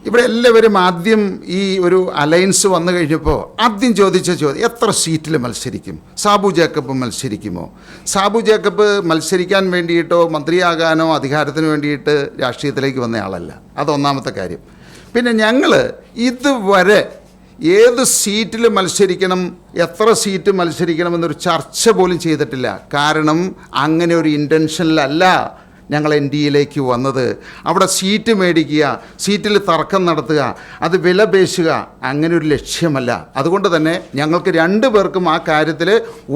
ഇവിടെ എല്ലാവരും ആദ്യം ഈ ഒരു അലയൻസ് വന്നു കഴിഞ്ഞപ്പോൾ ആദ്യം ചോദിച്ച ചോദ്യം എത്ര സീറ്റിൽ മത്സരിക്കും, സാബു ജേക്കബ് മത്സരിക്കുമോ? സാബു ജേക്കബ് മത്സരിക്കാൻ വേണ്ടിയിട്ടോ മന്ത്രിയാകാനോ അധികാരത്തിന് വേണ്ടിയിട്ട് രാഷ്ട്രീയത്തിലേക്ക് വന്ന ആളല്ല. അതൊന്നാമത്തെ കാര്യം. പിന്നെ ഞങ്ങൾ ഇതുവരെ ഏത് സീറ്റിൽ മത്സരിക്കണം, എത്ര സീറ്റ് മത്സരിക്കണമെന്നൊരു ചർച്ച പോലും ചെയ്തിട്ടില്ല. കാരണം അങ്ങനെ ഒരു ഇൻറ്റൻഷനിലല്ല ഞങ്ങൾ NDAയിലേക്ക് വന്നത്. അവിടെ സീറ്റ് മേടിക്കുക, സീറ്റിൽ തർക്കം നടത്തുക, അത് വില പേശുക, അങ്ങനെ ഒരു ലക്ഷ്യമല്ല. അതുകൊണ്ട് തന്നെ ഞങ്ങൾക്ക് രണ്ടു പേർക്കും ആ കാര്യത്തിൽ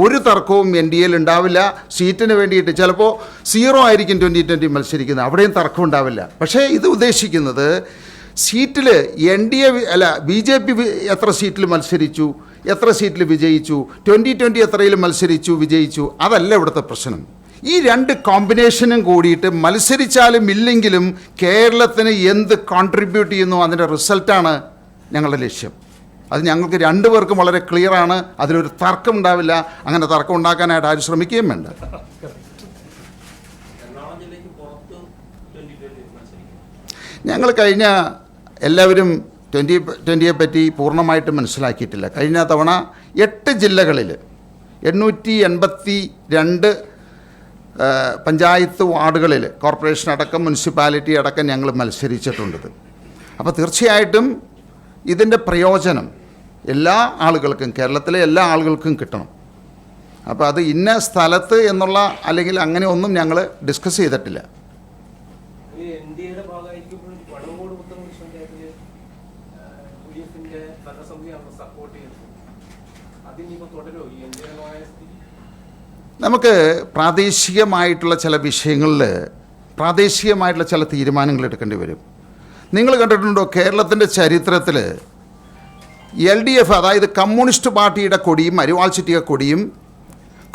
ഒരു തർക്കവും NDAയിൽ ഉണ്ടാവില്ല. സീറ്റിന് വേണ്ടിയിട്ട് ചിലപ്പോൾ 0 ആയിരിക്കും 2020 മത്സരിക്കുന്നത്, അവിടെയും തർക്കം ഉണ്ടാവില്ല. പക്ഷേ ഇത് ഉദ്ദേശിക്കുന്നത് സീറ്റിൽ NDA അല്ല BJP എത്ര സീറ്റിൽ മത്സരിച്ചു, എത്ര സീറ്റിൽ വിജയിച്ചു, 2020 എത്രയിൽ മത്സരിച്ചു വിജയിച്ചു, അതല്ല ഇവിടുത്തെ പ്രശ്നം. ഈ രണ്ട് കോമ്പിനേഷനും കൂടിയിട്ട് മത്സരിച്ചാലും ഇല്ലെങ്കിലും കേരളത്തിന് എന്ത് കോൺട്രിബ്യൂട്ട് ചെയ്യുന്നു അതിൻ്റെ റിസൾട്ടാണ് ഞങ്ങളുടെ ലക്ഷ്യം. അത് ഞങ്ങൾക്ക് രണ്ടുപേർക്കും വളരെ ക്ലിയറാണ്. അതിലൊരു തർക്കം ഉണ്ടാവില്ല. അങ്ങനെ തർക്കം ഉണ്ടാക്കാനായിട്ട് ആരും ശ്രമിക്കുകയും വേണ്ട. ഞങ്ങൾ കഴിഞ്ഞ എല്ലാവരും 2020 പറ്റി പൂർണ്ണമായിട്ട് മനസ്സിലാക്കിയിട്ടില്ല. കഴിഞ്ഞ തവണ 8 ജില്ലകളിൽ 882 പഞ്ചായത്ത് വാർഡുകളിൽ കോർപ്പറേഷൻ അടക്കം മുനിസിപ്പാലിറ്റി അടക്കം ഞങ്ങൾ മത്സരിച്ചിട്ടുണ്ട്. അപ്പോൾ തീർച്ചയായിട്ടും ഇതിൻ്റെ പ്രയോജനം എല്ലാ ആളുകൾക്കും, കേരളത്തിലെ എല്ലാ ആളുകൾക്കും കിട്ടണം. അപ്പോൾ അത് ഇന്ന സ്ഥലത്ത് എന്നുള്ള അല്ലെങ്കിൽ അങ്ങനെ ഒന്നും ഞങ്ങൾ ഡിസ്കസ് ചെയ്തിട്ടില്ല. നമുക്ക് പ്രാദേശികമായിട്ടുള്ള ചില വിഷയങ്ങളിൽ പ്രാദേശികമായിട്ടുള്ള ചില തീരുമാനങ്ങൾ എടുക്കേണ്ടി വരും. നിങ്ങൾ കണ്ടിട്ടുണ്ടോ കേരളത്തിൻ്റെ ചരിത്രത്തിൽ LDF അതായത് കമ്മ്യൂണിസ്റ്റ് പാർട്ടിയുടെ കൊടിയും അരിവാൾ ചുറ്റിയ കൊടിയും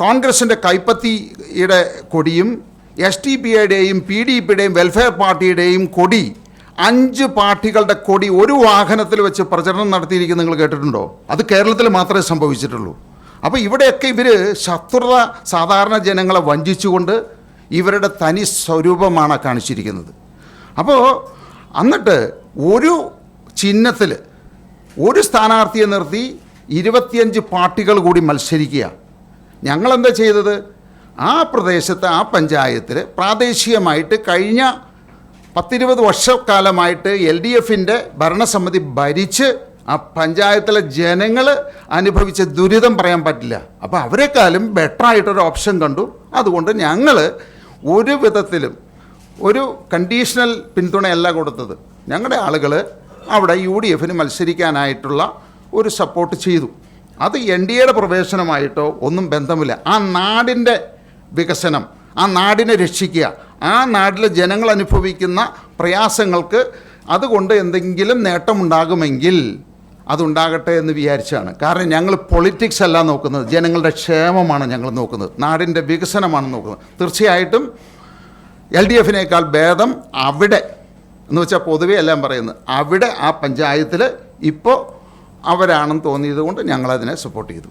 കോൺഗ്രസിൻ്റെ കൈപ്പത്തിയുടെ കൊടിയും SDPIയുടെയും PDPയുടെയും വെൽഫെയർ പാർട്ടിയുടെയും കൊടി 5 പാർട്ടികളുടെ കൊടി ഒരു വാഹനത്തിൽ വെച്ച് പ്രചരണം നടത്തിയിരിക്കുന്നത് നിങ്ങൾ കേട്ടിട്ടുണ്ടോ? അത് കേരളത്തിൽ മാത്രമേ സംഭവിച്ചിട്ടുള്ളൂ. അപ്പോൾ ഇവിടെയൊക്കെ ഇവർ ശത്രുത സാധാരണ ജനങ്ങളെ വഞ്ചിച്ചുകൊണ്ട് ഇവരുടെ തനി സ്വരൂപമാണ് കാണിച്ചിരിക്കുന്നത്. അപ്പോൾ എന്നിട്ട് ഒരു ചിഹ്നത്തിൽ ഒരു സ്ഥാനാർത്ഥിയെ നിർത്തി 25 പാർട്ടികൾ കൂടി മത്സരിക്കുക. ഞങ്ങളെന്താ ചെയ്തത്? ആ പ്രദേശത്ത് ആ പഞ്ചായത്തിൽ പ്രാദേശികമായിട്ട് കഴിഞ്ഞ 10-20 വർഷക്കാലമായിട്ട് LDFൻ്റെ ഭരണസമിതി ഭരിച്ച് ആ പഞ്ചായത്തിലെ ജനങ്ങൾ അനുഭവിച്ച ദുരിതം പറയാൻ പറ്റില്ല. അപ്പോൾ അവരെക്കാളും ബെറ്ററായിട്ടൊരു ഓപ്ഷൻ കണ്ടു. അതുകൊണ്ട് ഞങ്ങൾ ഒരു വിധത്തിലും ഒരു കണ്ടീഷണൽ പിന്തുണയല്ല കൊടുത്തത്. ഞങ്ങളുടെ ആളുകൾ അവിടെ UDFന് മത്സരിക്കാനായിട്ടുള്ള ഒരു സപ്പോർട്ട് ചെയ്തു. അത് NDAയുടെ പ്രവേശനമായിട്ടോ ഒന്നും ബന്ധമില്ല. ആ നാടിൻ്റെ വികസനം, ആ നാടിനെ രക്ഷിക്കുക, ആ നാട്ടിലെ ജനങ്ങൾ അനുഭവിക്കുന്ന പ്രയാസങ്ങൾക്ക് അതുകൊണ്ട് എന്തെങ്കിലും നേട്ടമുണ്ടാകുമെങ്കിൽ അതുണ്ടാകട്ടെ എന്ന് വിചാരിച്ചാണ്. കാരണം ഞങ്ങൾ പൊളിറ്റിക്സ് അല്ല നോക്കുന്നത്, ജനങ്ങളുടെ ക്ഷേമമാണ് ഞങ്ങൾ നോക്കുന്നത്, നാടിൻ്റെ വികസനമാണ് നോക്കുന്നത്. തീർച്ചയായിട്ടും LDFനേക്കാൾ ഭേദം അവിടെ എന്ന് വെച്ചാൽ പൊതുവെ എല്ലാം പറയുന്നത് അവിടെ ആ പഞ്ചായത്തിൽ ഇപ്പോൾ അവരാണെന്ന് തോന്നിയത് കൊണ്ട് ഞങ്ങളതിനെ സപ്പോർട്ട് ചെയ്തു.